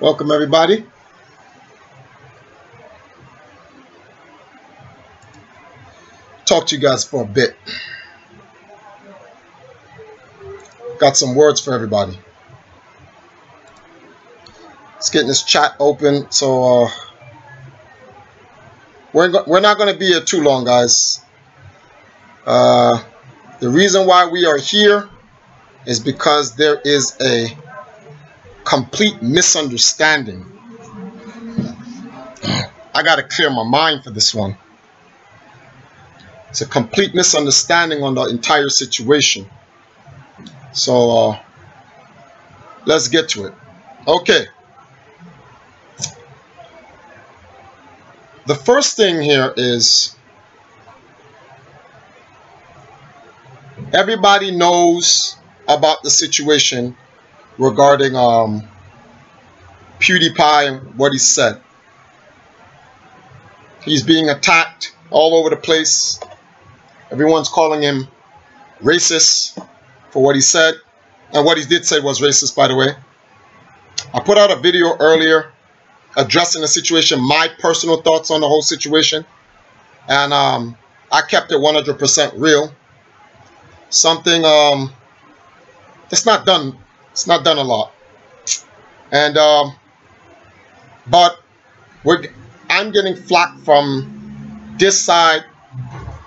Welcome, everybody. Talk to you guys for a bit. Got some words for everybody. Let's get this chat open. So we're not going to be here too long, guys. The reason why we are here is because there is a complete misunderstanding. I got to clear my mind for this one. It's a complete misunderstanding on the entire situation. So let's get to it. Okay. The first thing here is everybody knows about the situation regarding PewDiePie and what he said. He's being attacked all over the place. Everyone's calling him racist for what he said. And what he did say was racist, by the way. I put out a video earlier addressing the situation, my personal thoughts on the whole situation. And I kept it 100% real. Something that's not done. It's not done a lot. And but I'm getting flack from this side,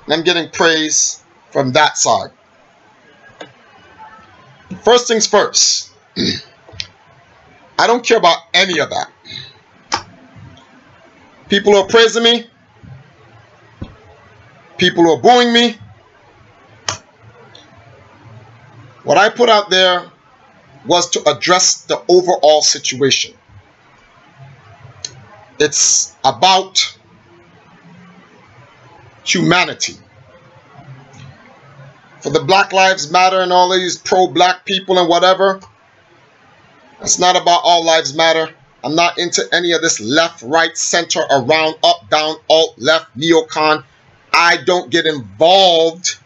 and I'm getting praise from that side. First things first. I don't care about any of that. People who are praising me, people who are booing me. What I put out there was to address the overall situation. It's about humanity. For the Black Lives Matter and all these pro-black people and whatever, it's not about all lives matter. I'm not into any of this left, right, center, around, up, down, alt, left, neocon. I don't get involved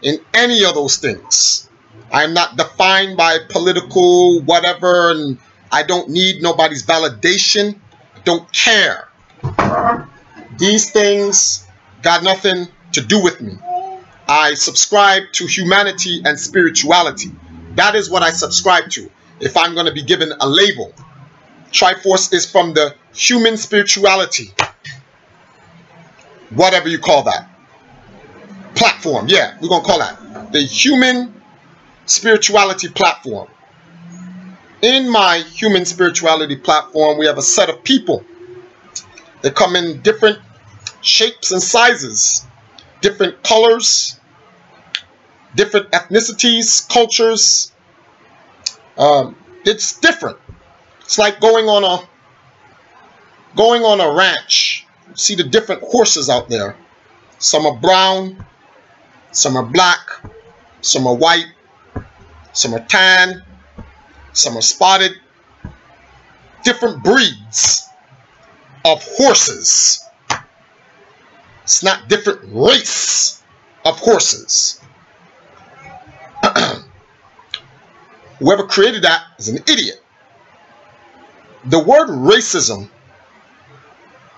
in any of those things. I'm not defined by political whatever, and I don't need nobody's validation. I don't care. These things got nothing to do with me. I subscribe to humanity and spirituality. That is what I subscribe to. If I'm going to be given a label, Triforce is from the human spirituality, whatever you call that. Platform, yeah, we're going to call that. The human spirituality platform. In my human spirituality platform, we have a set of people. They come in different shapes and sizes, different colors, different ethnicities, cultures. It's different. It's like going on a ranch. See the different horses out there. Some are brown, some are black, some are white, some are tan, some are spotted. Different breeds of horses. It's not different race of horses. Whoever created that is an idiot. The word racism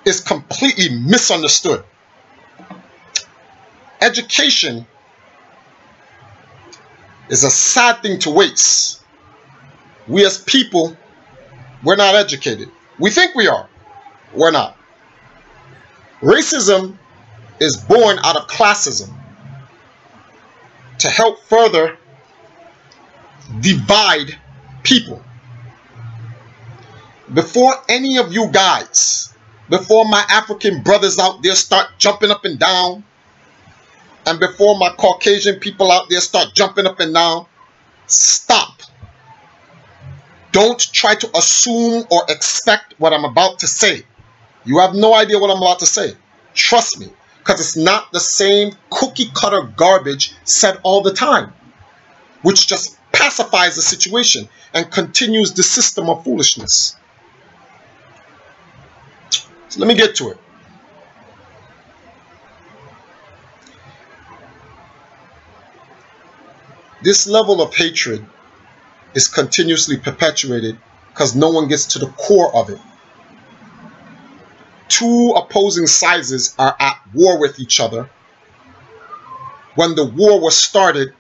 is completely misunderstood. Education is a sad thing to waste. We as people, we're not educated. We think we are. We're not. Racism is born out of classism to help further divide people. Before any of you guys, before my African brothers out there start jumping up and down, and before my Caucasian people out there start jumping up and down, stop. Don't try to assume or expect what I'm about to say. You have no idea what I'm about to say. Trust me, because it's not the same cookie cutter garbage said all the time, which just pacifies the situation and continues the system of foolishness. So let me get to it. This level of hatred is continuously perpetuated because no one gets to the core of it. Two opposing sizes are at war with each other when the war was started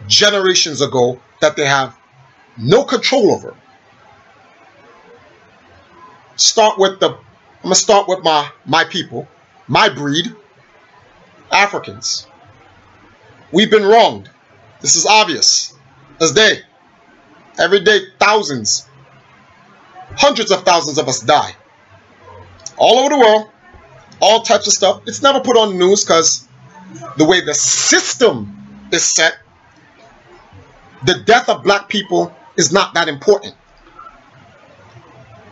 generations ago that they have no control over. I'm gonna start with my people, my breed, Africans. We've been wronged. This is obvious as day. Every day, thousands, hundreds of thousands of us die. All over the world, all types of stuff. It's never put on the news because the way the system is set, the death of black people is not that important.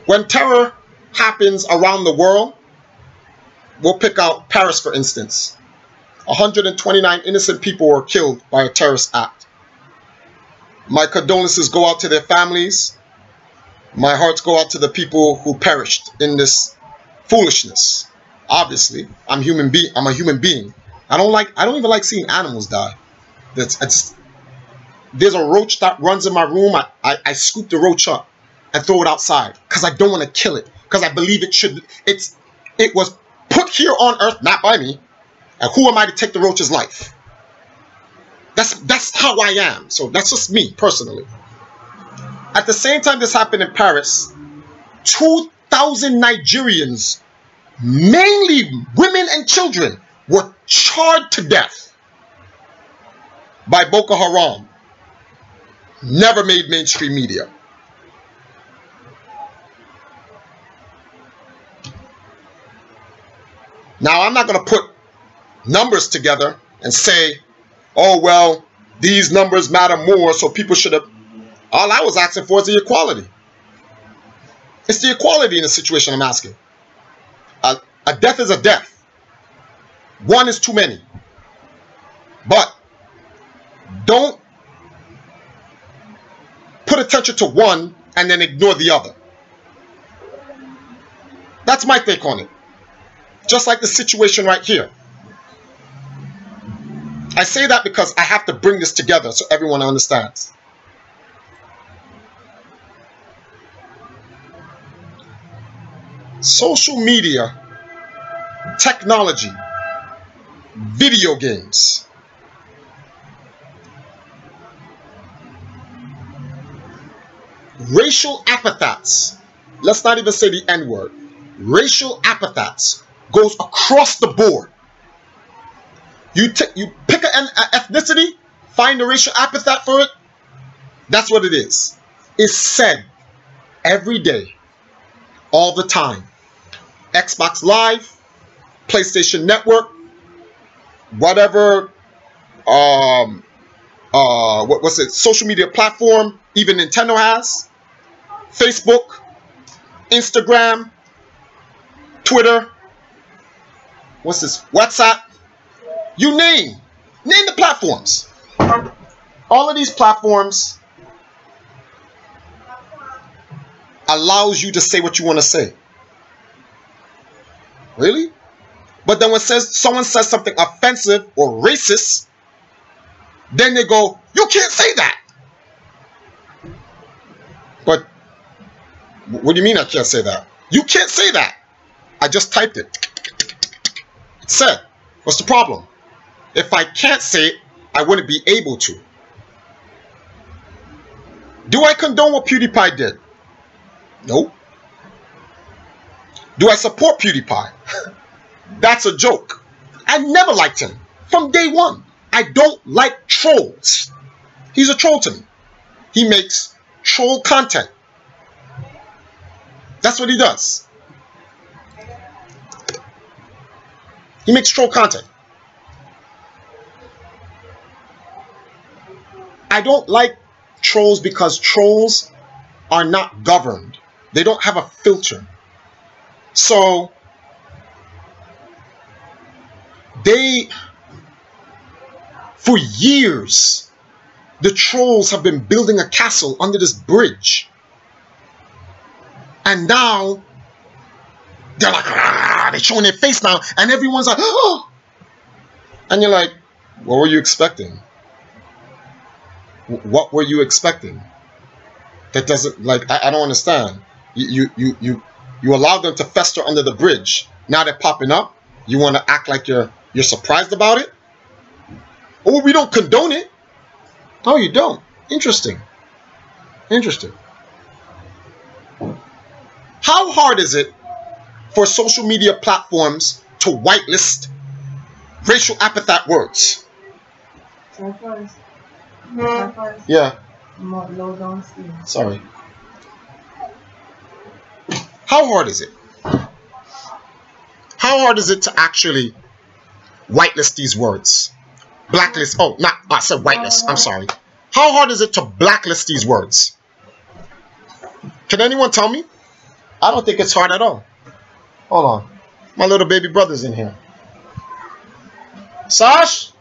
When terror happens around the world, we'll pick out Paris for instance. 129 innocent people were killed by a terrorist act. My condolences go out to their families. My hearts go out to the people who perished in this foolishness. Obviously, I'm a human being. I don't even like seeing animals die. There's a roach that runs in my room. I scoop the roach up and throw it outside because I don't want to kill it, because I believe it was put here on earth not by me, and who am I to take the roach's life? That's how I am. So that's just me personally. At the same time this happened in Paris, 2,000 Nigerians, mainly women and children, were charred to death by Boko Haram. Never made mainstream media. Now, I'm not going to put numbers together and say, oh, well, these numbers matter more, so people should have. All I was asking for is the equality. It's the equality in the situation I'm asking. A death is a death. One is too many. But don't put attention to one and then ignore the other. That's my take on it. Just like the situation right here. I say that because I have to bring this together so everyone understands. Social media, technology, video games, racial epithets, let's not even say the N-word, racial epithets goes across the board. You pick an ethnicity, find a racial epithet for it, that's what it is. It's said every day, all the time. Xbox Live, PlayStation Network, whatever, what's it, social media platform, even Nintendo has, Facebook, Instagram, Twitter, what's this, WhatsApp, you name the platforms. All of these platforms allows you to say what you want to say. Really? But then when someone says something offensive or racist, then they go, you can't say that. But what do you mean I can't say that? You can't say that. I just typed it. It said, what's the problem? If I can't say it, I wouldn't be able to. Do I condone what PewDiePie did? No. Do I support PewDiePie? That's a joke. I never liked him from day one. I don't like trolls. He's a troll to me. He makes troll content. That's what he does. He makes troll content. I don't like trolls because trolls are not governed. They don't have a filter. So for years, the trolls have been building a castle under this bridge. And now they're like, ah, they're showing their face now, and everyone's like, oh. And you're like, what were you expecting? What were you expecting? That doesn't, like, I don't understand. You allow them to fester under the bridge. Now they're popping up. You want to act like you're surprised about it? Oh, we don't condone it. No, you don't. Interesting. Interesting. How hard is it for social media platforms to whitelist racial epithet words? Yeah. Sorry. How hard is it? How hard is it to actually whitelist these words? Blacklist. Oh, not, I said whitelist. I'm sorry. How hard is it to blacklist these words? Can anyone tell me? I don't think it's hard at all. Hold on. My little baby brother's in here. Sash?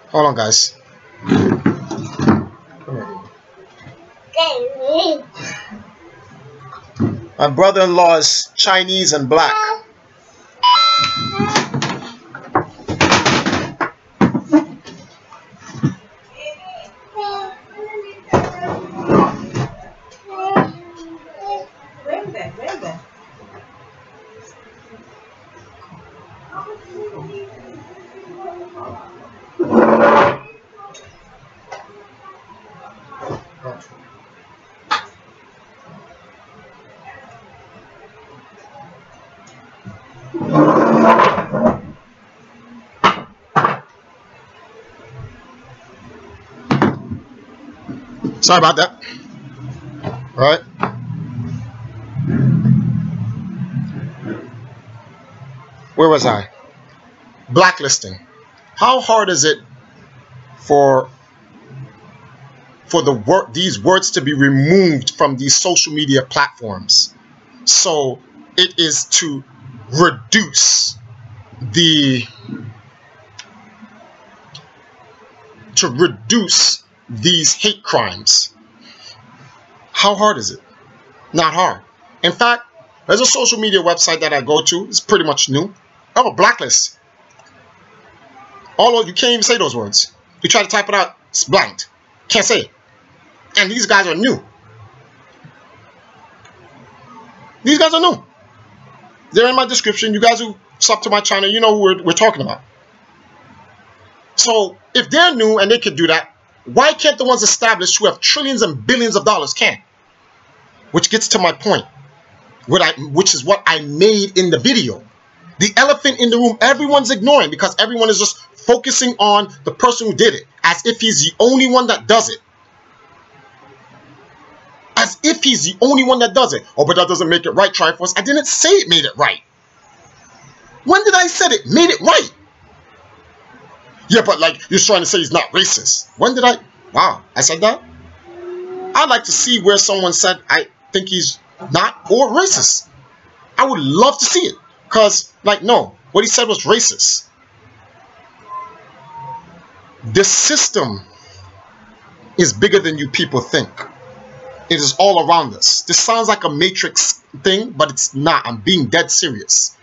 Hold on, guys. My brother-in-law is Chinese and black. Sorry about that. All right. Where was I? Blacklisting. How hard is it for these words to be removed from these social media platforms? So it is to reduce these hate crimes. How hard is it? Not hard. In fact, there's a social media website that I go to. It's pretty much new. I have a blacklist. You can't even say those words. You try to type it out, it's blanked. Can't say it. And these guys are new. These guys are new. They're in my description. You guys who sub to my channel, you know who we're talking about. So if they're new and they could do that, why can't the ones established who have trillions and billions of dollars can? Which gets to my point, which is what I made in the video. The elephant in the room, everyone's ignoring because everyone is just focusing on the person who did it, as if he's the only one that does it. As if he's the only one that does it. Oh, but that doesn't make it right, Triforce. I didn't say it made it right. When did I say it made it right? Yeah, but like, you're trying to say he's not racist. When did I? Wow, I said that? I'd like to see where someone said, I think he's not or racist. I would love to see it. Because, like, no, what he said was racist. The system is bigger than you people think. It is all around us. This sounds like a Matrix thing, but it's not. I'm being dead serious.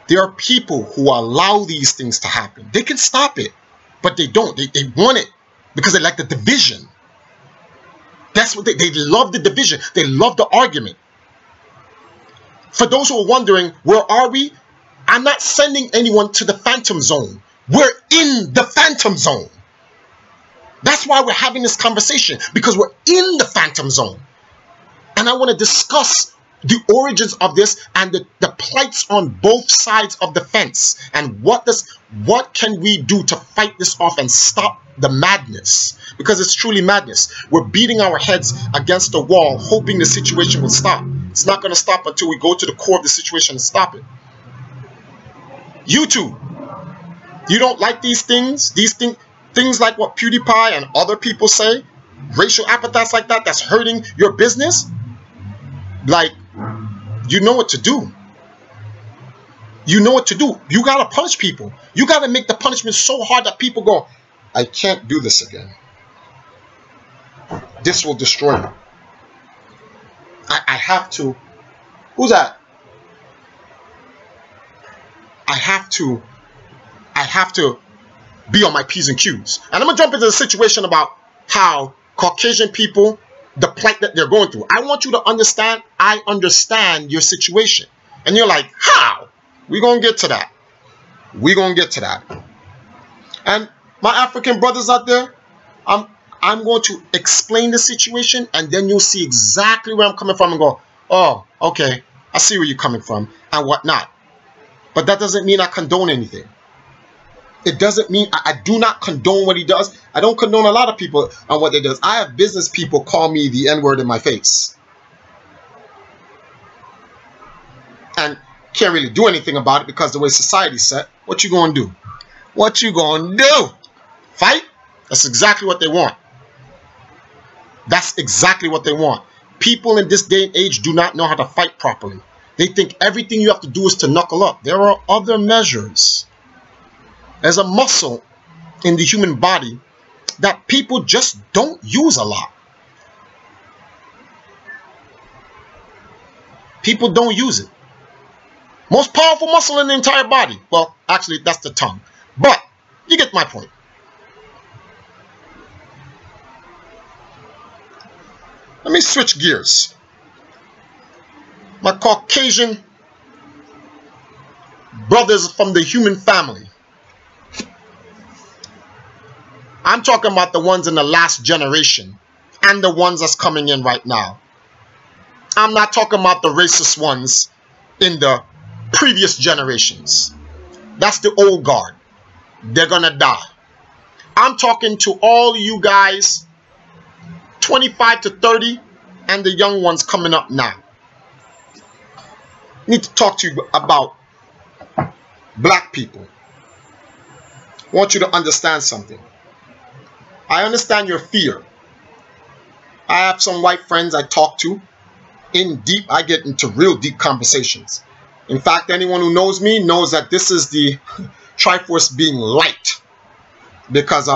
There are people who allow these things to happen. They can stop it, but they don't. They want it because they like the division. That's what they love, the division. They love the argument. For those who are wondering, where are we? I'm not sending anyone to the phantom zone. We're in the phantom zone. That's why we're having this conversation, because we're in the phantom zone. And I want to discuss the origins of this and the plights on both sides of the fence. And what can we do to fight this off and stop the madness? Because it's truly madness. We're beating our heads against the wall, hoping the situation will stop. It's not going to stop until we go to the core of the situation and stop it. YouTube, you don't like these things? Things like what PewDiePie and other people say? Racial epithets like that, that's hurting your business? Like, you know what to do. You know what to do. You got to punish people. You got to make the punishment so hard that people go, I can't do this again. This will destroy me. I have to. Who's that? I have to be on my P's and Q's. And I'm going to jump into the situation about how Caucasian people, the plight that they're going through. I want you to understand, I understand your situation. And you're like, how? We're going to get to that. We're going to get to that. And my African brothers out there, I'm going to explain the situation, and then you'll see exactly where I'm coming from and go, oh, okay, I see where you're coming from and whatnot. But that doesn't mean I condone anything. It doesn't mean I do not condone what he does. I don't condone a lot of people on what they do. I have business people call me the N-word in my face. And can't really do anything about it because the way society's set. What you gonna do? What you gonna do? Fight? That's exactly what they want. That's exactly what they want. People in this day and age do not know how to fight properly. They think everything you have to do is to knuckle up. There are other measures. There's a muscle in the human body that people just don't use a lot. People don't use it. Most powerful muscle in the entire body. Well, actually, that's the tongue. But you get my point. Let me switch gears. My Caucasian brothers from the human family. I'm talking about the ones in the last generation and the ones that's coming in right now. I'm not talking about the racist ones in the previous generations. That's the old guard. They're gonna die. I'm talking to all you guys 25 to 30 and the young ones coming up now. I need to talk to you about black people. I want you to understand something. I understand your fear. I have some white friends I talk to. I get into real deep conversations. In fact, anyone who knows me knows that this is the Triforce being light. Because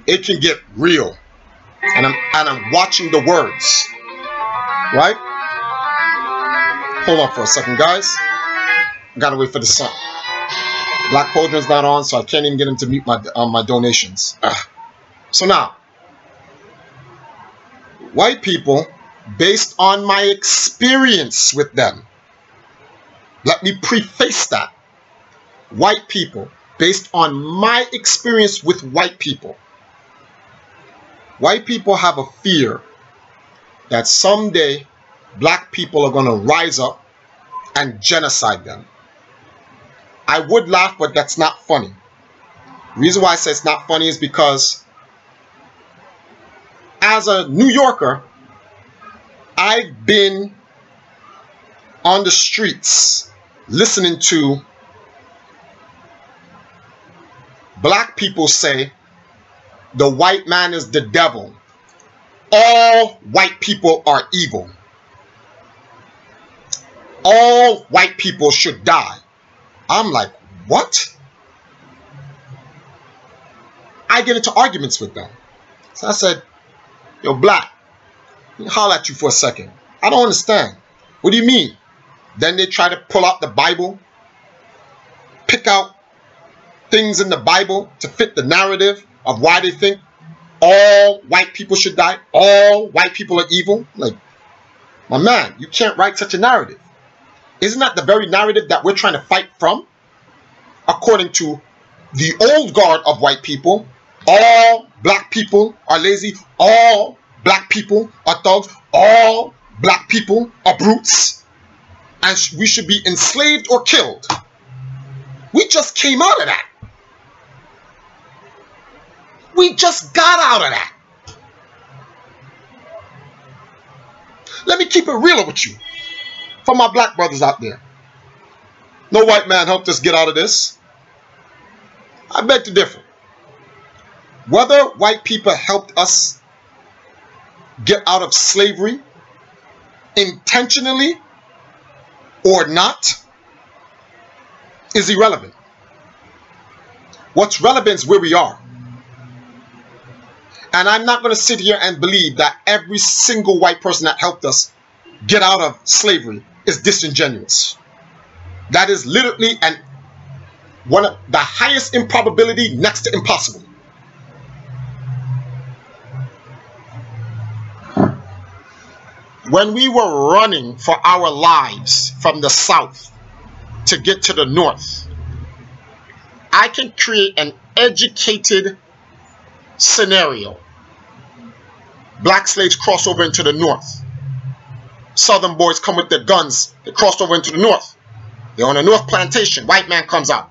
it can get real. And I'm watching the words. Right? Hold on for a second, guys. Gotta wait for the sun. Black Cauldron's not on, so I can't even get him to mute my donations. So now, white people, based on my experience with them, let me preface that. White people, based on my experience with white people have a fear that someday black people are going to rise up and genocide them. I would laugh, but that's not funny. The reason why I say it's not funny is because as a New Yorker, I've been on the streets listening to black people say the white man is the devil. All white people are evil. All white people should die. I'm like, what? I get into arguments with them. So I said, yo, black, let me holler at you for a second. I don't understand. What do you mean? Then they try to pull out the Bible, pick out things in the Bible to fit the narrative of why they think all white people should die. All white people are evil. Like, my man, you can't write such a narrative. Isn't that the very narrative that we're trying to fight from? According to the old guard of white people, all black people are lazy. All black people are thugs. All black people are brutes. And we should be enslaved or killed. We just came out of that. We just got out of that. Let me keep it real with you. For my black brothers out there. No white man helped us get out of this. I beg to differ. Whether white people helped us get out of slavery intentionally or not is irrelevant. What's relevant is where we are. And I'm not going to sit here and believe that every single white person that helped us get out of slavery is disingenuous. That is literally one of the highest improbability next to impossible. when we were running for our lives from the south to get to the north, I can create an educated scenario. Black slaves cross over into the north. Southern boys come with their guns. They crossed over into the north. They're on a north plantation. White man comes out.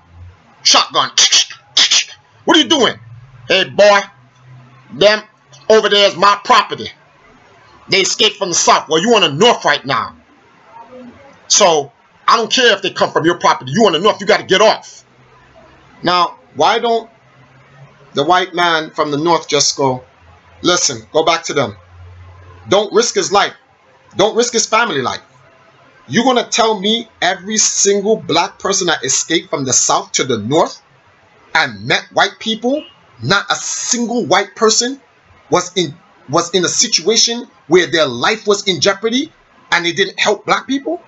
Shotgun. What are you doing? Hey, boy. Them over there is my property. They escaped from the south. Well, you on the north right now. So, I don't care if they come from your property. You on the north. You got to get off. Now, why don't the white man from the north just go, listen, go back to them. Don't risk his life. Don't risk his family life. You're going to tell me every single black person that escaped from the south to the north and met white people, not a single white person was in a situation where their life was in jeopardy and they didn't help black people?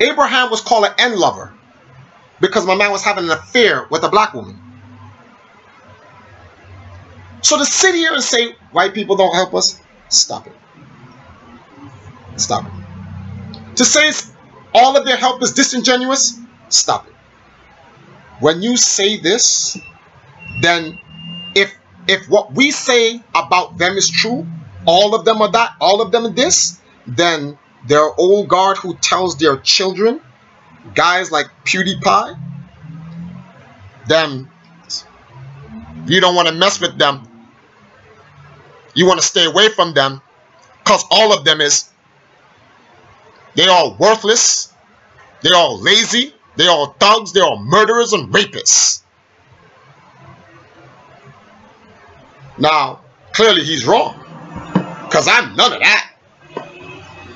Abraham was called an end lover because my man was having an affair with a black woman. So to sit here and say white people don't help us, stop it. Stop it. To say all of their help is disingenuous, stop it. When you say this, then if what we say about them is true, all of them are that, all of them are this, then their old guard who tells their children, guys like PewDiePie, them, you don't want to mess with them. You want to stay away from them because all of them is, they're all worthless, they're all lazy, they're all thugs, they're all murderers and rapists. Now, clearly he's wrong because I'm none of that.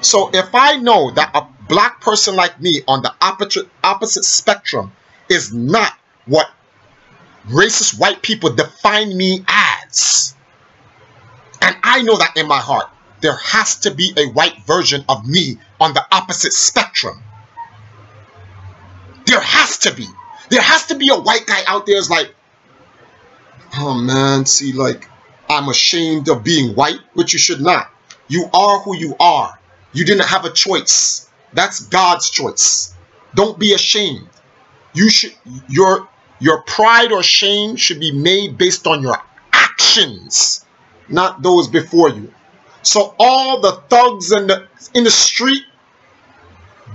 So if I know that a black person like me on the opposite spectrum is not what racist white people define me as, and I know that in my heart, there has to be a white version of me on the opposite spectrum. There has to be. There has to be a white guy out there is like, oh man, see, like, I'm ashamed of being white, which you should not. You are who you are. You didn't have a choice. That's God's choice. Don't be ashamed. You should, your pride or shame should be made based on your actions, not those before you. So all the thugs in the street,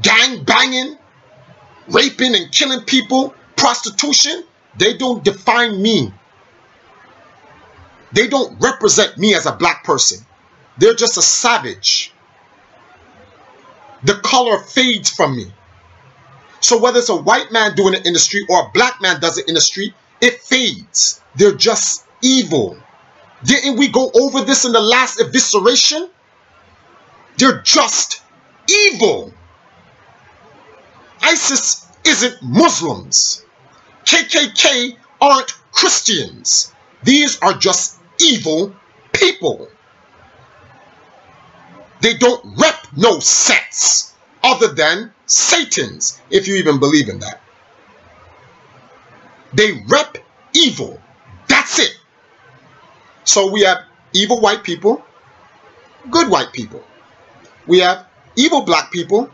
gang banging, raping and killing people, prostitution, they don't define me. They don't represent me as a black person. They're just a savage. The color fades from me. So whether it's a white man doing it in the street or a black man does it in the street, it fades. They're just evil. Didn't we go over this in the last evisceration? They're just evil. ISIS isn't Muslims. KKK aren't Christians. These are just evil people. They don't rep no sets other than Satan's, if you even believe in that. They rep evil. That's it. So we have evil white people, good white people. We have evil black people,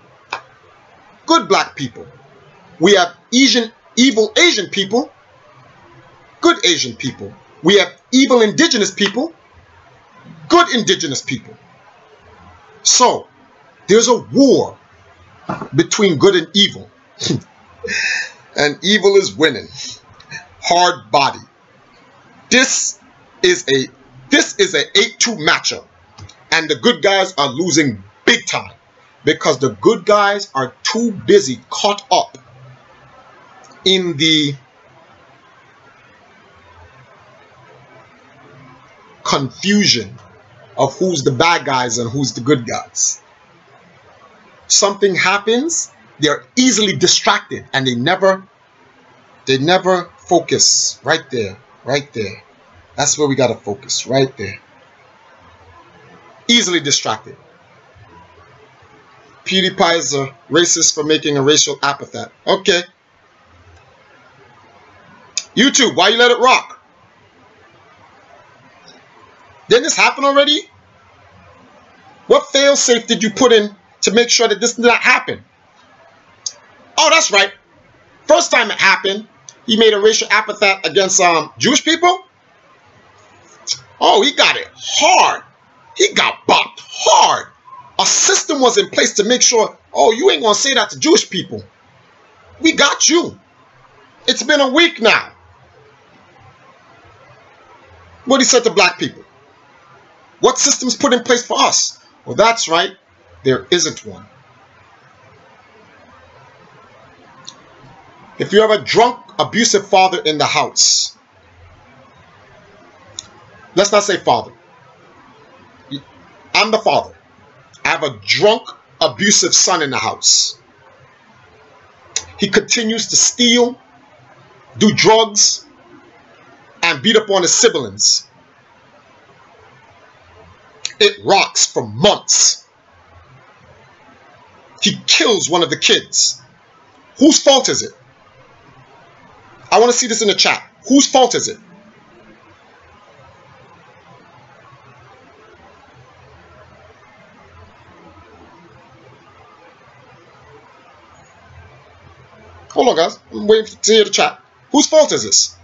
good black people. We have evil Asian people, good Asian people. We have evil indigenous people, good indigenous people. So there's a war between good and evil. And evil is winning. Hard body. This is a 8-2 matchup. And the good guys are losing big time. Because the good guys are too busy, caught up in the confusion of who's the bad guys and who's the good guys. Something happens, they're easily distracted and they never focus. Right there, right there. That's where we gotta focus, right there. Easily distracted. PewDiePie is a racist for making a racial epithet. Okay. YouTube, why you let it rock? Didn't this happen already? What fail-safe did you put in to make sure that this did not happen? Oh, that's right. First time it happened, he made a racial epithet against Jewish people. Oh, he got it hard. He got bopped hard. A system was in place to make sure, oh, you ain't going to say that to Jewish people. We got you. It's been a week now. What he said to black people? What system's put in place for us? Well, that's right. There isn't one. If you have a drunk, abusive father in the house, let's not say father. I'm the father. I have a drunk, abusive son in the house. He continues to steal, do drugs, and beat up on his siblings. It rocks for months. He kills one of the kids. Whose fault is it? I want to see this in the chat. Whose fault is it? Hold on, guys. I'm waiting to hear the chat. Whose fault is this?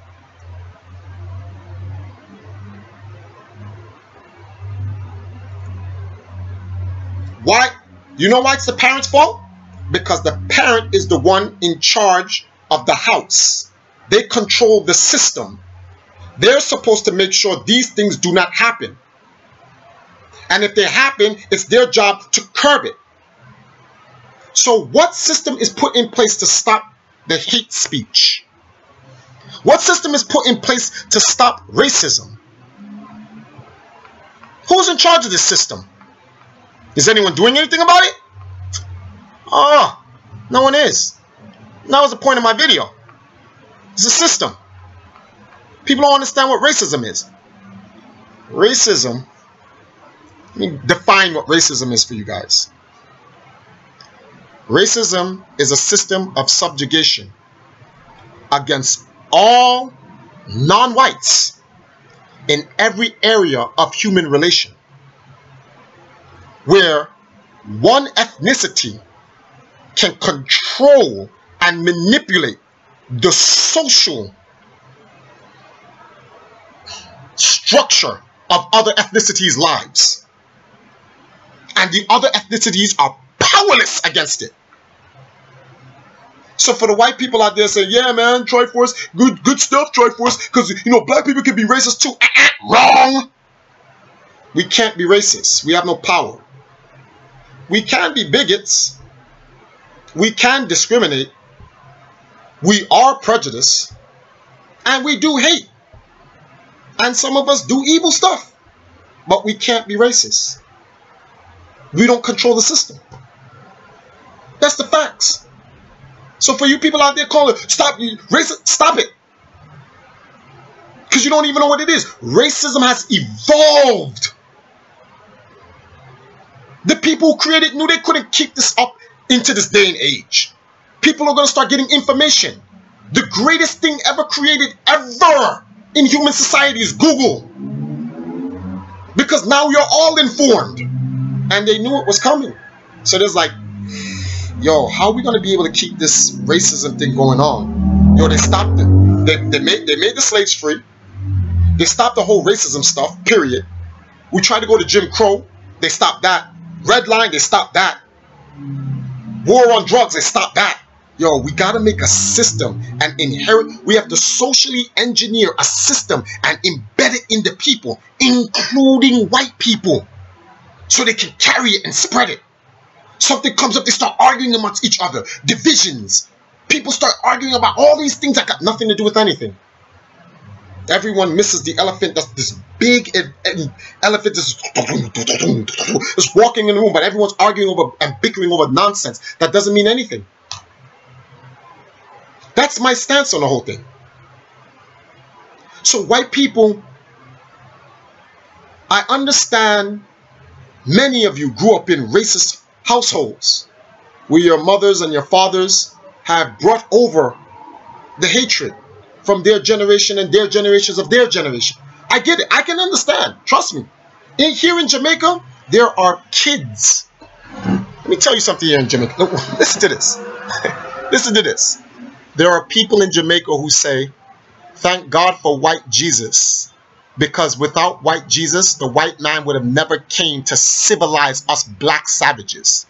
Why? You know why it's the parent's fault? Because the parent is the one in charge of the house. They control the system. They're supposed to make sure these things do not happen. And if they happen, it's their job to curb it. So what system is put in place to stop the hate speech? What system is put in place to stop racism? Who's in charge of this system? Is anyone doing anything about it? Oh, no one is. That was the point of my video. It's a system. People don't understand what racism is. Racism, let me define what racism is for you guys. Racism is a system of subjugation against all non-whites in every area of human relation, where one ethnicity can control and manipulate the social structure of other ethnicities' lives. And the other ethnicities are powerless against it. So for the white people out there saying, yeah, man, Triforce, good stuff, Triforce, because, you know, black people can be racist too. Wrong. We can't be racist. We have no power. We can be bigots. We can discriminate. We are prejudiced. And we do hate. And some of us do evil stuff. But we can't be racist. We don't control the system. That's the facts. So for you people out there calling, stop racist, stop it. Because you don't even know what it is. Racism has evolved. The people who created knew they couldn't keep this up into this day and age. People are going to start getting information. The greatest thing ever created ever in human society is Google. Because now you're all informed. And they knew it was coming. So there's like, yo, how are we going to be able to keep this racism thing going on? Yo, they stopped it. They made the slaves free. They stopped the whole racism stuff, period. We tried to go to Jim Crow. They stopped that. Red line, they stopped that. War on drugs, they stopped that. Yo, we got to make a system and inherit. We have to socially engineer a system and embed it in the people, including white people, so they can carry it and spread it. Something comes up, they start arguing amongst each other. Divisions. People start arguing about all these things that got nothing to do with anything. Everyone misses the elephant. That's this big elephant just walking in the room, but everyone's arguing over and bickering over nonsense that doesn't mean anything. That's my stance on the whole thing. So white people, I understand many of you grew up in racist households where your mothers and your fathers have brought over the hatred from their generation and their generations of their generation. I get it. I can understand. Trust me. Here in Jamaica, There are kids. Let me tell you something here in Jamaica. Look, listen to this. Listen to this. There are people in Jamaica who say, thank God for white Jesus. Because without white Jesus, the white man would have never came to civilize us black savages.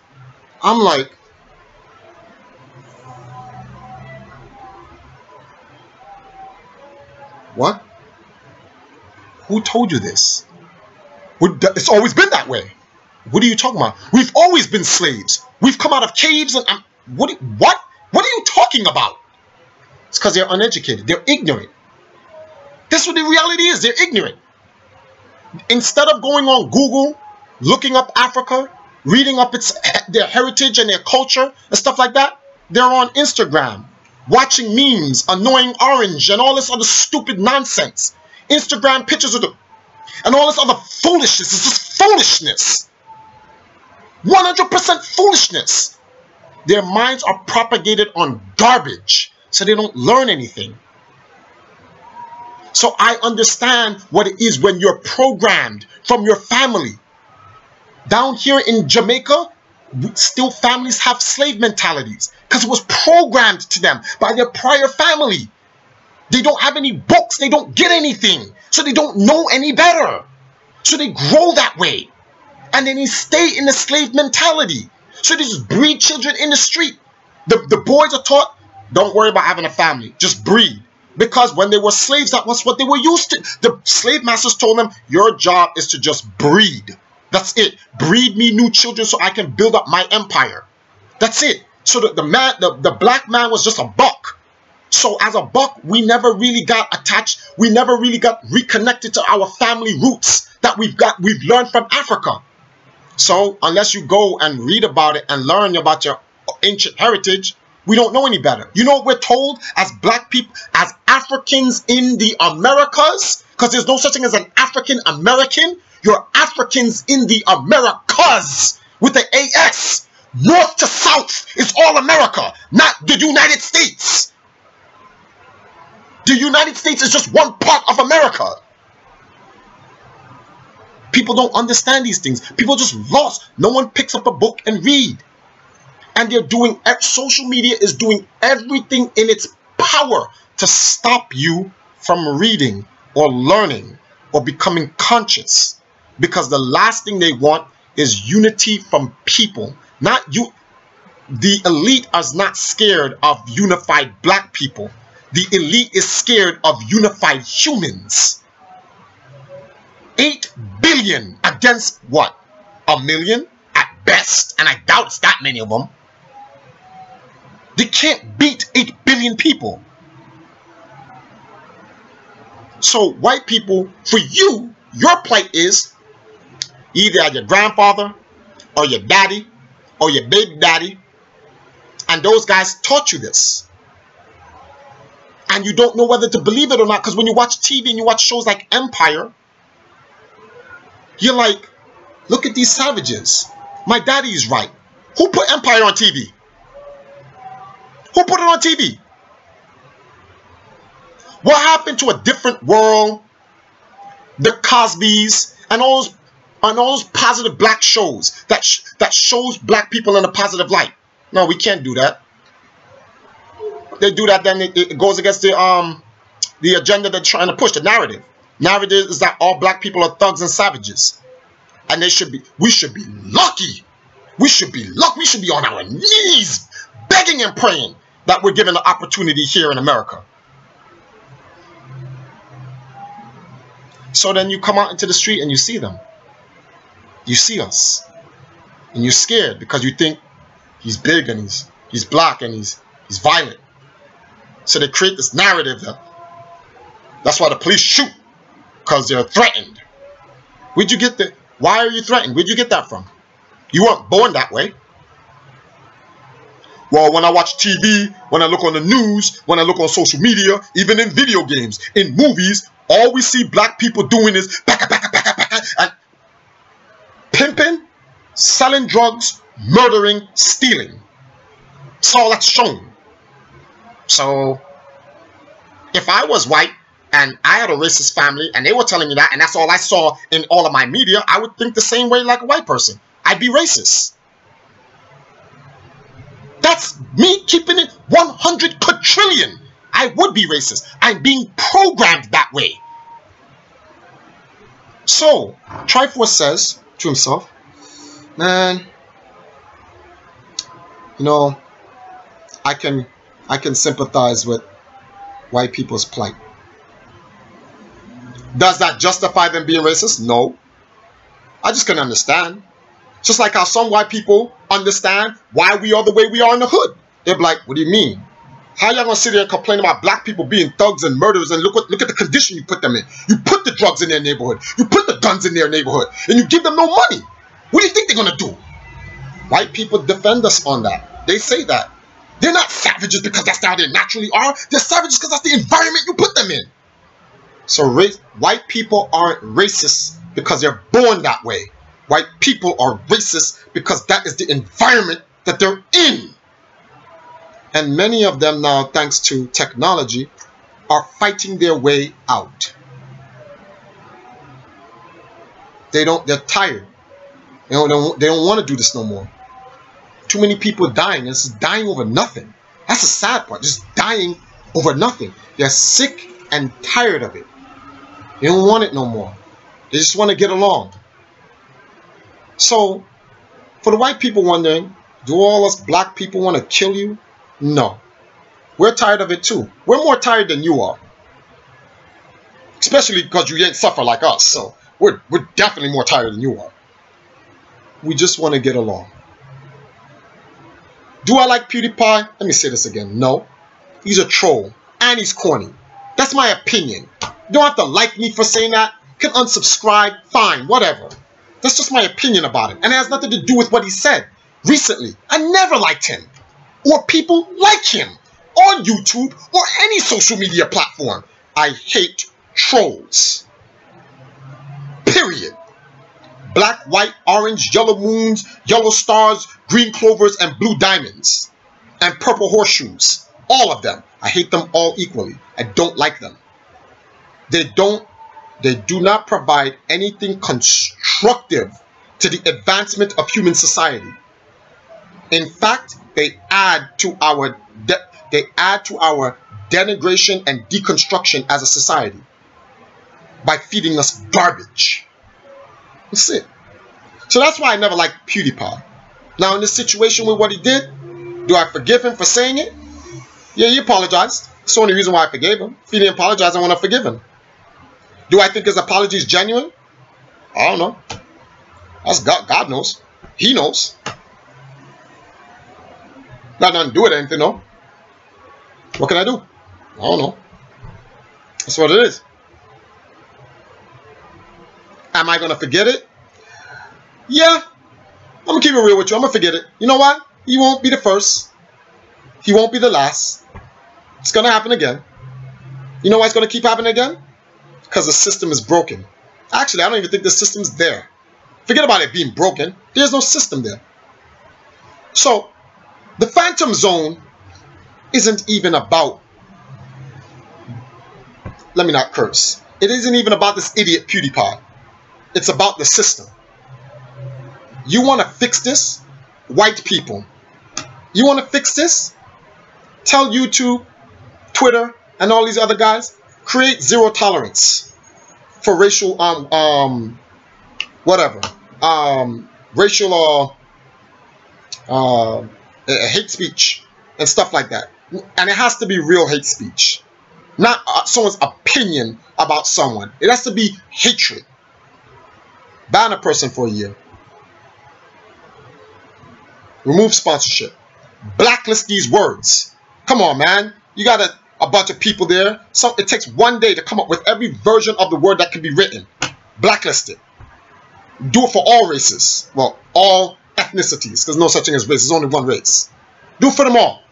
I'm like, what? Who told you this? It's always been that way. What are you talking about? We've always been slaves. We've come out of caves and what are you talking about? It's because they're uneducated. They're ignorant. That's what the reality is. They're ignorant. Instead of going on Google, looking up Africa, reading up their heritage and their culture and stuff like that, they're on Instagram, watching memes, annoying orange, and all this other stupid nonsense. Instagram pictures of them, and all this other foolishness. It's just foolishness. 100% foolishness. Their minds are propagated on garbage, so they don't learn anything. So I understand what it is when you're programmed from your family. Down here in Jamaica, still families have slave mentalities because it was programmed to them by their prior family. They don't have any books. They don't get anything. So they don't know any better. So they grow that way. And then they stay in the slave mentality. So they just breed children in the street. The boys are taught, don't worry about having a family. Just breed. Because when they were slaves, that was what they were used to. The slave masters told them, your job is to just breed. That's it. Breed me new children so I can build up my empire. That's it. So the black man was just a buck. So as a buck, we never really got attached. We never really got reconnected to our family roots that we've learned from Africa. So unless you go and read about it and learn about your ancient heritage, we don't know any better. You know what we're told as black people, as Africans in the Americas? Because there's no such thing as an African American. You're Africans in the Americas with the AS. North to south is all America, not the United States. The United States is just one part of America. People don't understand these things. People just lost. No one picks up a book and read. And they're doing, social media is doing everything in its power to stop you from reading or learning or becoming conscious. Because the last thing they want is unity from people. Not you. The elite is not scared of unified black people. The elite is scared of unified humans. 8 billion against what? 1 million at best. And I doubt it's that many of them. They can't beat 8 billion people. So white people, for you, your plight is either your grandfather or your daddy or your baby daddy. And those guys taught you this. And you don't know whether to believe it or not, because when you watch TV and you watch shows like Empire, you're like, look at these savages. My daddy is right. Who put Empire on TV? Who put it on TV? What happened to A Different World, The Cosbys, and all those positive black shows that shows black people in a positive light? No, we can't do that. They do that, then it goes against the agenda they're trying to push, the narrative. Narrative is that all black people are thugs and savages. And we should be lucky. We should be lucky. We should be on our knees begging and praying that we're given the opportunity here in America. So then you come out into the street and you see them. You see us. And you're scared because you think he's big and he's black and he's violent. So they create this narrative that's why the police shoot, because they're threatened. Where'd you get that? Why are you threatened? Where'd you get that from? You weren't born that way. Well, when I watch TV, when I look on the news, when I look on social media, even in video games, in movies, all we see black people doing is and pimping, selling drugs, murdering, stealing. That's all that's shown. So, if I was white and I had a racist family, and they were telling me that, and that's all I saw in all of my media, I would think the same way like a white person. I'd be racist. That's me keeping it 100 quadrillion. I would be racist. I'm being programmed that way. So, Triforce says to himself, man, you know, I can sympathize with white people's plight. Does that justify them being racist? No. I just can understand. Just like how some white people understand why we are the way we are in the hood. They're like, what do you mean? How y'all gonna sit here and complain about black people being thugs and murderers, and look at the condition you put them in? You put the drugs in their neighborhood. You put the guns in their neighborhood. And you give them no money. What do you think they're gonna do? White people defend us on that. They say that. They're not savages because that's how they naturally are. They're savages because that's the environment you put them in. So white people aren't racist because they're born that way. White people are racist because that is the environment that they're in. And many of them now, thanks to technology, are fighting their way out. They're tired. They don't want to do this no more. Too many people dying. This is dying over nothing. That's the sad part. Just dying over nothing. They're sick and tired of it. They don't want it no more. They just want to get along. So, for the white people wondering, do all us black people want to kill you? No. We're tired of it too. We're more tired than you are. Especially because you ain't suffer like us. So, we're definitely more tired than you are. We just want to get along. Do I like PewDiePie? Let me say this again. No. He's a troll. And he's corny. That's my opinion. You don't have to like me for saying that. You can unsubscribe. Fine. Whatever. That's just my opinion about it. And it has nothing to do with what he said recently. I never liked him. Or people like him. On YouTube or any social media platform. I hate trolls. Period. Black, white, orange, yellow moons, yellow stars, green clovers, and blue diamonds. And purple horseshoes. All of them. I hate them all equally. I don't like them. They do not provide anything constructive to the advancement of human society. In fact, they add to our denigration and deconstruction as a society by feeding us garbage. That's it. So that's why I never liked PewDiePie. Now in this situation with what he did, do I forgive him for saying it? Yeah, he apologized. That's the only reason why I forgave him. If he didn't apologize, I want to forgive him. Do I think his apology is genuine? I don't know. That's God knows. He knows. Got nothing to do with anything, though. What can I do? I don't know. That's what it is. Am I going to forget it? Yeah. I'm going to keep it real with you. I'm going to forget it. You know why? He won't be the first. He won't be the last. It's going to happen again. You know why it's going to keep happening again? Because the system is broken. Actually, I don't even think the system's there. Forget about it being broken. There's no system there. So, the Phantom Zone isn't even about... Let me not curse. It isn't even about this idiot PewDiePie. It's about the system. You want to fix this? White people. You want to fix this? Tell YouTube, Twitter, and all these other guys, create zero tolerance for racial, racial, hate speech and stuff like that. And it has to be real hate speech. Not someone's opinion about someone. It has to be hatred. Ban a person for a year. Remove sponsorship. Blacklist these words. Come on, man. You got a bunch of people there. So it takes one day to come up with every version of the word that can be written. Blacklist it. Do it for all races. Well, all ethnicities. There's no such thing as race. There's only one race. Do it for them all.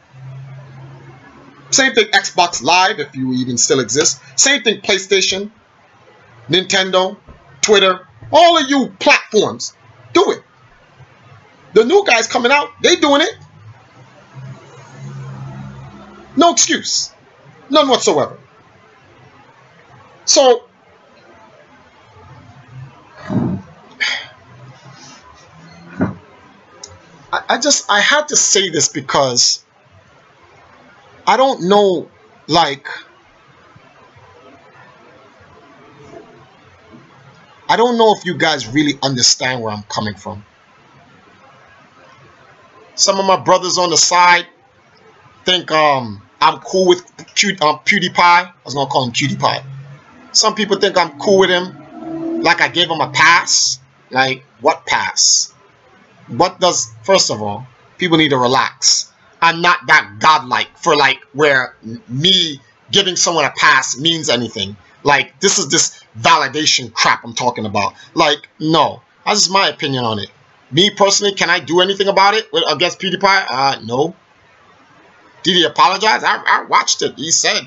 Same thing Xbox Live, if you even still exist. Same thing PlayStation, Nintendo, Twitter. All of you platforms. Do it. The new guys coming out, they doing it. No excuse. None whatsoever. So I had to say this because I don't know, like, I don't know if you guys really understand where I'm coming from. Some of my brothers on the side think I'm cool with PewDiePie. I was gonna call him PewDiePie. Some people think I'm cool with him, like I gave him a pass. Like, what pass? What does, first of all, people need to relax. I'm not that godlike for like where me giving someone a pass means anything. Like, this is this validation crap I'm talking about. Like, no. That's just my opinion on it. Me personally, can I do anything about it against PewDiePie? No. Did he apologize? I watched it. He said,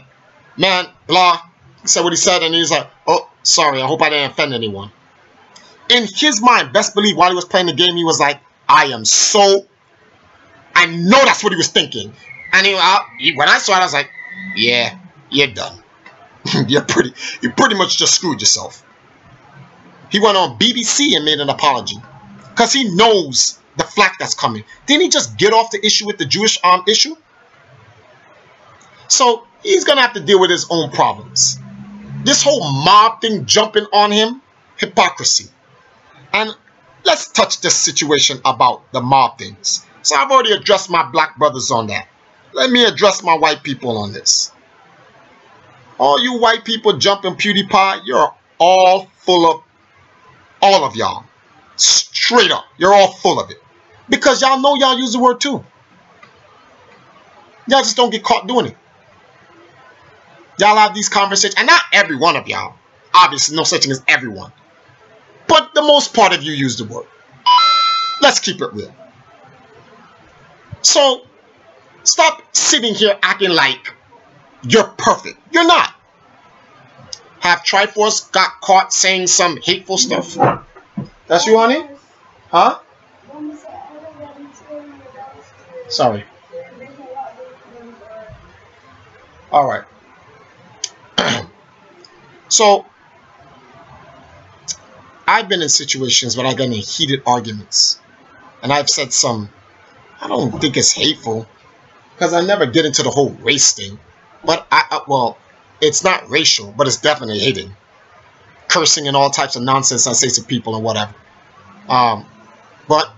man, blah. He said what he said, and he's like, oh, sorry, I hope I didn't offend anyone. In his mind, best believe while he was playing the game, he was like, I know that's what he was thinking. And when I saw it, I was like, yeah, you're done. you pretty much just screwed yourself. He went on BBC and made an apology because he knows the flack that's coming. Didn't he just get off the issue with the Jewish issue? So he's gonna have to deal with his own problems. This whole mob thing jumping on him, hypocrisy. And let's touch this situation about the mob things. So I've already addressed my black brothers on that. Let me address my white people on this. All you white people jumping PewDiePie, you're all full of, all of y'all. Straight up, you're all full of it. Because y'all know y'all use the word too. Y'all just don't get caught doing it. Y'all have these conversations, and not every one of y'all. Obviously, no such thing as everyone. But the most part of you use the word. Let's keep it real. So, stop sitting here acting like you're perfect. You're not. Have Triforce got caught saying some hateful stuff? That's you, honey? Huh? Sorry. Alright. So, I've been in situations where I get in heated arguments. And I've said some, I don't think it's hateful, because I never get into the whole race thing. But, well, it's not racial, but it's definitely hating. Cursing and all types of nonsense I say to people and whatever. But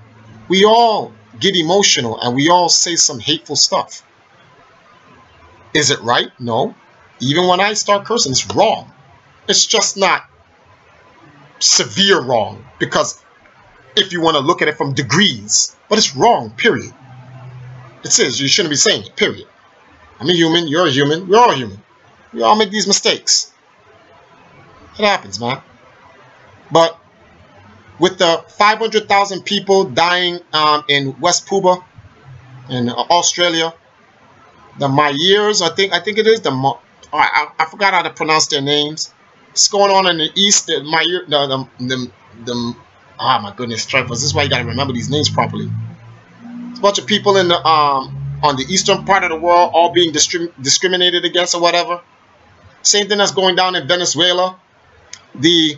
we all get emotional and we all say some hateful stuff. Is it right? No. Even when I start cursing, it's wrong. It's just not severe wrong, because if you want to look at it from degrees, but it's wrong, period. It says you shouldn't be saying it, period. I'm a human, you're a human, we're all human. We all make these mistakes. It happens, man. But with the 500,000 people dying in West Puba, in Australia, the Mayers, I think it is I forgot how to pronounce their names. It's going on in the east. Oh my goodness, Triforce. This is why you gotta remember these names properly. It's a bunch of people in the on the eastern part of the world, all being discriminated against or whatever. Same thing that's going down in Venezuela. The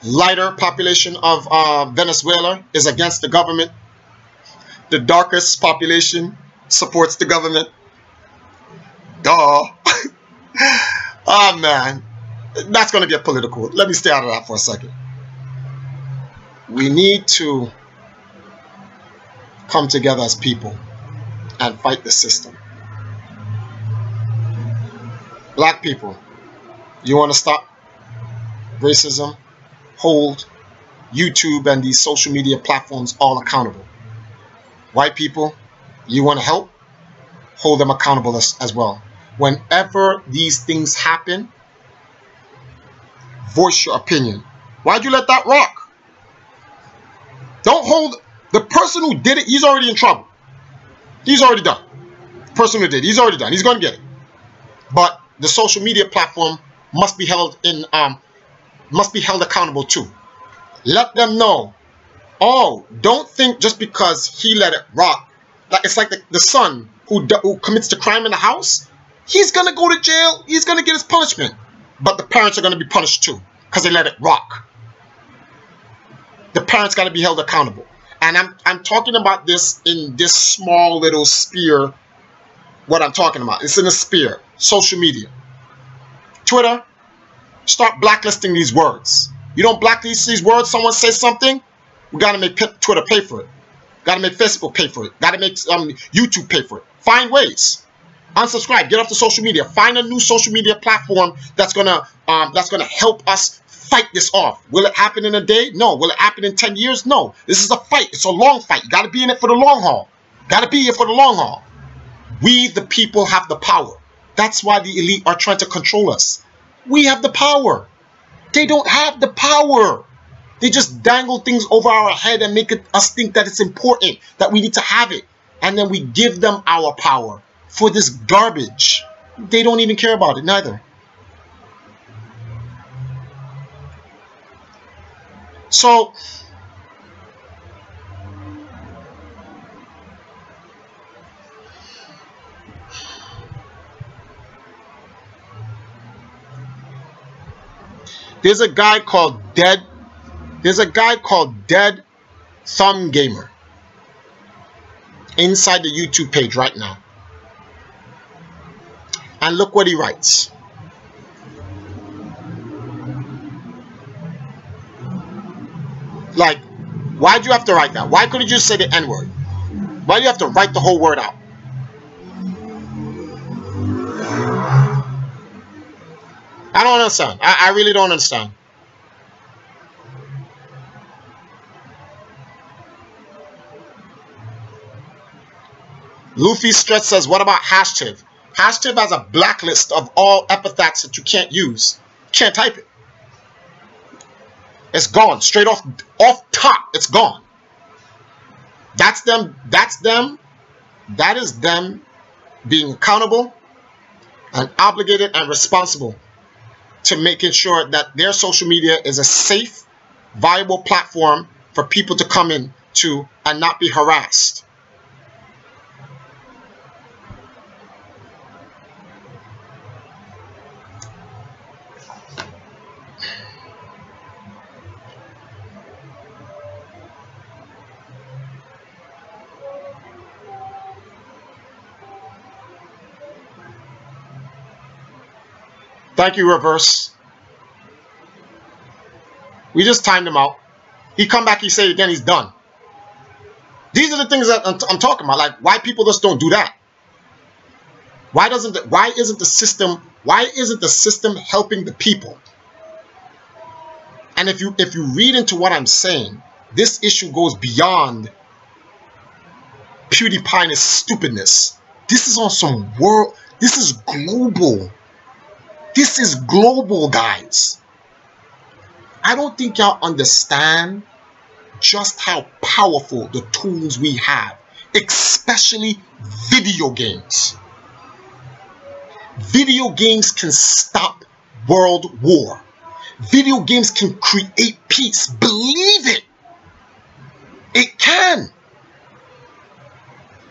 lighter population of Venezuela is against the government. The darkest population supports the government. Duh. Oh man, that's going to get political. Let me stay out of that for a second. We need to come together as people and fight the system. Black people, you want to stop racism? Hold YouTube and these social media platforms all accountable. White people, you want to help? Hold them accountable as well. Whenever these things happen, voice your opinion. Why'd you let that rock? Don't hold the person who did it. He's already in trouble. He's already done. The person who did it, he's already done. He's going to get it. But the social media platform must be held accountable too. Let them know. Oh, don't think just because he let it rock. Like it's like the son who commits the crime in the house. He's going to go to jail. He's going to get his punishment. But the parents are going to be punished too because they let it rock. The parents got to be held accountable. And I'm talking about this in this small little sphere. What I'm talking about, it's in a sphere. Social media. Twitter, start blacklisting these words. You don't blacklist these words, someone says something, we got to make Twitter pay for it. Got to make Facebook pay for it. Got to make YouTube pay for it. Find ways. Unsubscribe. Get off the social media. Find a new social media platform that's gonna help us fight this off. Will it happen in a day? No. Will it happen in 10 years? No. This is a fight. It's a long fight. You got to be in it for the long haul. Got to be here for the long haul. We, the people, have the power. That's why the elite are trying to control us. We have the power. They don't have the power. They just dangle things over our head and make us think that it's important, that we need to have it. And then we give them our power for this garbage. They don't even care about it, neither. So, there's a guy called Dead Thumb Gamer inside the YouTube page right now. And look what he writes. Like, why'd you have to write that? Why couldn't you just say the N-word? Why do you have to write the whole word out? I don't understand. I really don't understand. Luffy Stretch says, what about hashtag? Hashtag has a blacklist of all epithets that you can't use. You can't type it. It's gone. Straight off top. It's gone. That's them. That's them. That is them being accountable and obligated and responsible to making sure that their social media is a safe, viable platform for people to come in to and not be harassed. Thank you, Reverse. We just timed him out. He come back, he say again, he's done. These are the things that I'm talking about. Like, why people just don't do that? Why isn't the system helping the people? And if you read into what I'm saying, this issue goes beyond PewDiePie and his stupidness. This is on some world. This is global. This is global, guys. I don't think y'all understand just how powerful the tools we have, especially video games. Video games can stop world war. Video games can create peace. Believe it. It can.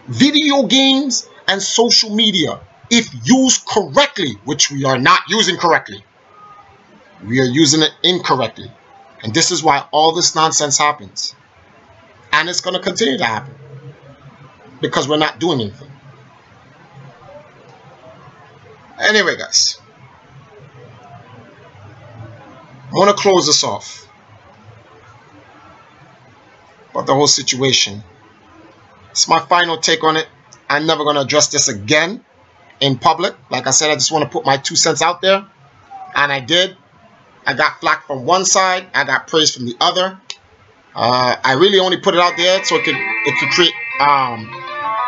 Video games and social media, if used correctly, which we are not using correctly, we are using it incorrectly. And this is why all this nonsense happens. And it's going to continue to happen. Because we're not doing anything. Anyway, guys. I want to close this off. About the whole situation. It's my final take on it. I'm never going to address this again in public. Like I said, I just want to put my 2 cents out there. And I did. I got flack from one side. I got praise from the other. I really only put it out there so it could create,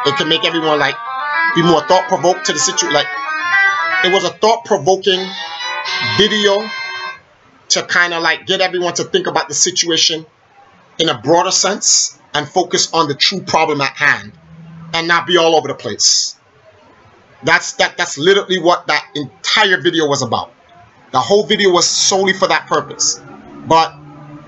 it could make everyone like be more thought-provoked to the situation. Like, it was a thought-provoking video to kind of like get everyone to think about the situation in a broader sense and focus on the true problem at hand and not be all over the place. That's literally what that entire video was about. The whole video was solely for that purpose. But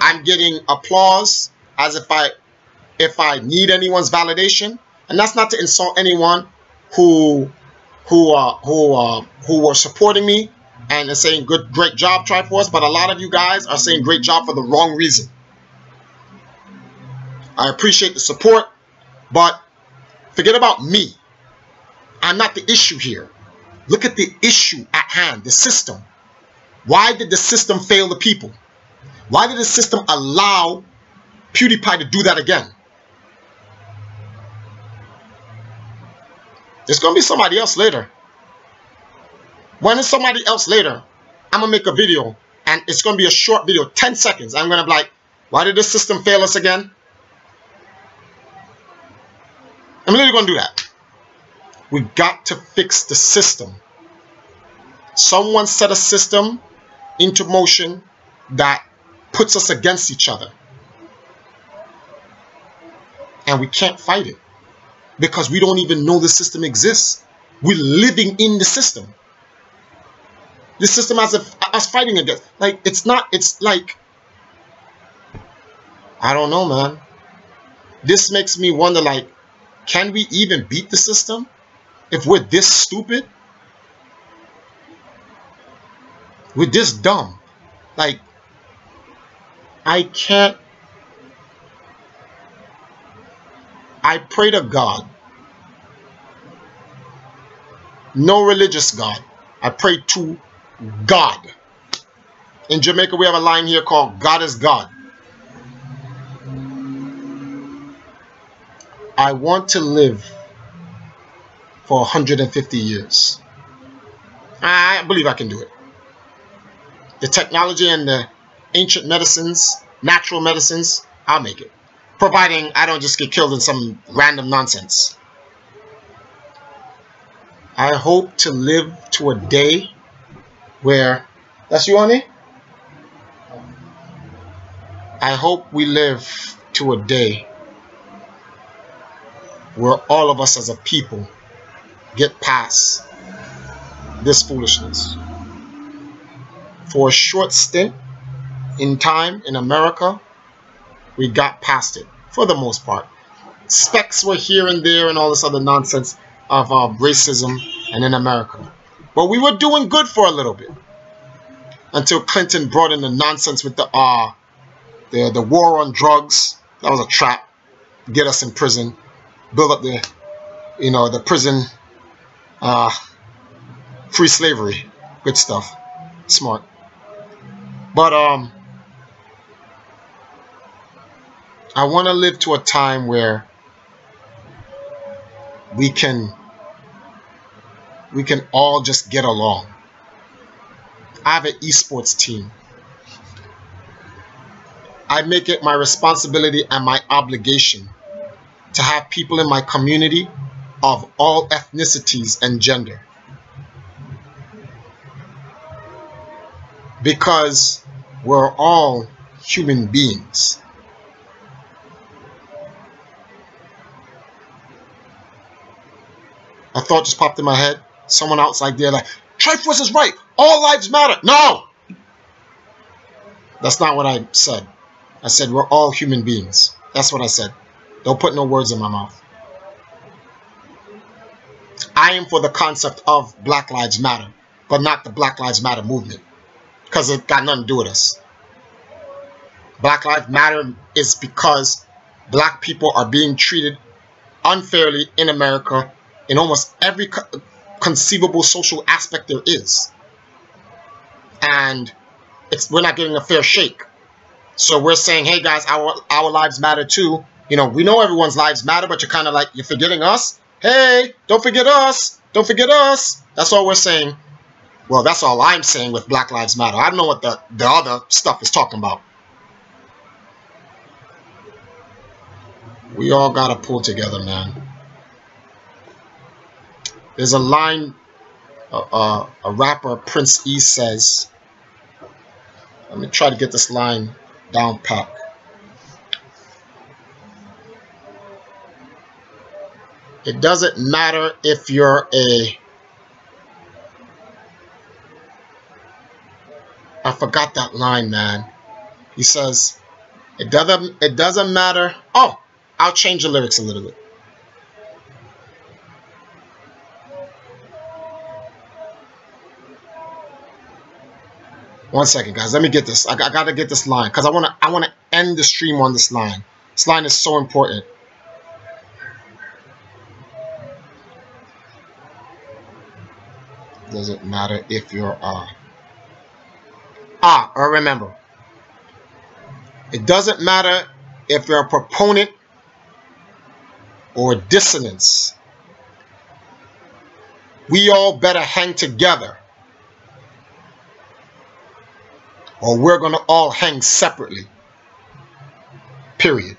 I'm getting applause as if I need anyone's validation, and that's not to insult anyone who were supporting me and is saying great job, Triforce, but a lot of you guys are saying great job for the wrong reason. I appreciate the support, but forget about me. I'm not the issue here. Look at the issue at hand, the system. Why did the system fail the people? Why did the system allow PewDiePie to do that again? There's going to be somebody else later. When it's somebody else later, I'm going to make a video, and it's going to be a short video, 10 seconds. I'm going to be like, why did the system fail us again? I'm literally going to do that. We got to fix the system. Someone set a system into motion that puts us against each other. And we can't fight it because we don't even know the system exists. We're living in the system. The system has us fighting against. Like, it's not, it's like, I don't know, man. This makes me wonder, like, can we even beat the system if we're this stupid? We're this dumb. Like, I can't. I pray to God. No religious God. I pray to God. In Jamaica, we have a line here called God is God. I want to live for 150 years. I believe I can do it. The technology and the ancient medicines, natural medicines, I'll make it. Providing I don't just get killed in some random nonsense. I hope to live to a day where... That's you, honey? I hope we live to a day where all of us as a people get past this foolishness. For a short stint in time in America, we got past it for the most part. Specks were here and there and all this other nonsense of racism and in America. But we were doing good for a little bit until Clinton brought in the nonsense with the war on drugs. That was a trap. Get us in prison. Build up the, the prison, free slavery. Good stuff. Smart. But I want to live to a time where we can all just get along. I have an esports team. I make it my responsibility and my obligation to have people in my community of all ethnicities and gender. Because we're all human beings. A thought just popped in my head. Someone outside there like, Triforce is right. All lives matter. No! That's not what I said. I said we're all human beings. That's what I said. Don't put no words in my mouth. I am for the concept of Black Lives Matter, but not the Black Lives Matter movement, because it got nothing to do with us. Black Lives Matter is because black people are being treated unfairly in America in almost every conceivable social aspect there is. And we're not getting a fair shake. So we're saying, hey guys, our lives matter too. We know everyone's lives matter, but you're kind of like, you're forgetting us. Hey, don't forget us. Don't forget us. That's all we're saying. Well, that's all I'm saying with Black Lives Matter. I don't know what the other stuff is talking about. We all got to pull together, man. There's a line a rapper, Prince E, says. Let me try to get this line down pat. It doesn't matter if you're I forgot that line, man. He says, it doesn't matter. Oh, I'll change the lyrics a little bit. 1 second, guys. Let me get this. I gotta get this line because I wanna end the stream on this line. This line is so important. Doesn't matter if you're or remember, it doesn't matter if you're a proponent or dissonance. We all better hang together, or we're gonna all hang separately. Period.